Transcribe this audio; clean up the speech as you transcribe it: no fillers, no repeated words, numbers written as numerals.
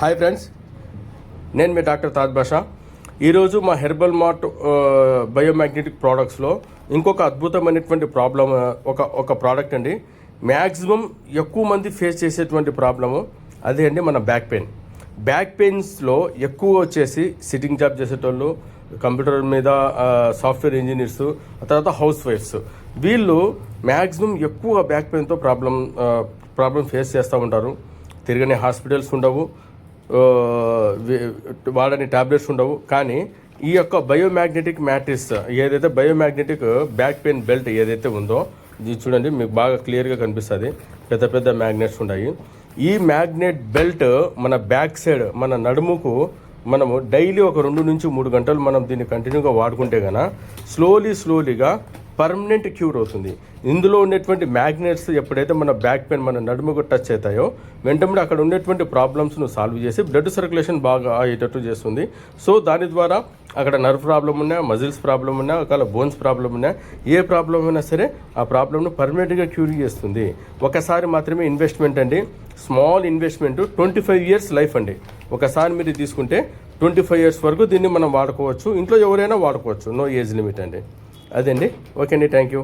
Hi friends, నేను మీ doctor Taj బాషా. ఈరోజు మా హెర్బల్ మార్ట్ బయోమ్యాగ్నెటిక్ ప్రోడక్ట్స్లో ఇంకొక అద్భుతమైనటువంటి ప్రాబ్లం, ఒక ప్రోడక్ట్ అండి. మ్యాక్సిమం ఎక్కువ మంది ఫేస్ చేసేటువంటి ప్రాబ్లము అదే అండి, మన బ్యాక్ పెయిన్స్లో ఎక్కువ వచ్చేసి సిట్టింగ్ జాబ్ చేసేటోళ్ళు, కంప్యూటర్ మీద సాఫ్ట్వేర్ ఇంజనీర్స్, తర్వాత హౌస్ వైఫ్స్, వీళ్ళు మ్యాక్సిమం ఎక్కువ బ్యాక్ పెయిన్తో ప్రాబ్లం ఫేస్ చేస్తూ ఉంటారు. తిరగని హాస్పిటల్స్ ఉండవు, వాడని ట్యాబ్లెట్స్ ఉండవు. కానీ ఈ యొక్క బయోమ్యాగ్నెటిక్ మ్యాట్రిక్స్ ఏదైతే బయోమ్యాగ్నెటిక్ బ్యాక్ పెయిన్ బెల్ట్ ఏదైతే ఉందో, ఇది చూడండి, మీకు బాగా క్లియర్గా కనిపిస్తుంది. పెద్ద పెద్ద మ్యాగ్నెట్స్ ఉన్నాయి. ఈ మ్యాగ్నెట్ బెల్ట్ మన బ్యాక్ సైడ్, మన నడుముకు మనము డైలీ ఒక 2 నుంచి 3 గంటలు మనం దీన్ని కంటిన్యూగా వాడుకుంటే కనుక స్లోలీగా పర్మనెంట్ క్యూర్ అవుతుంది. ఇందులో ఉండేటువంటి మ్యాగ్నెట్స్ ఎప్పుడైతే మన బ్యాక్ పెయిన్, మన నడుముకు టచ్ అవుతాయో వెంటనే అక్కడ ఉండేటువంటి ప్రాబ్లమ్స్ను సాల్వ్ చేసి బ్లడ్ సర్క్యులేషన్ బాగా అయ్యేటట్టు చేస్తుంది. సో దాని ద్వారా అక్కడ నర్వ్ ప్రాబ్లం ఉన్నా, మజిల్స్ ప్రాబ్లం ఉన్నా, ఒకవేళ బోన్స్ ప్రాబ్లం ఉన్నా, ఏ ప్రాబ్లం అయినా సరే ఆ ప్రాబ్లమ్ను పర్మనెంట్గా క్యూర్ చేస్తుంది. ఒకసారి మాత్రమే ఇన్వెస్ట్మెంట్ అండి, స్మాల్ ఇన్వెస్ట్మెంట్, 25 ఇయర్స్ లైఫ్ అండి. ఒకసారి మీరు తీసుకుంటే 25 ఇయర్స్ వరకు దీన్ని మనం వాడుకోవచ్చు. ఇంట్లో ఎవరైనా వాడుకోవచ్చు, నో ఏజ్ లిమిట్ అండి. అదండి. ఓకే అండి, థ్యాంక్ యూ.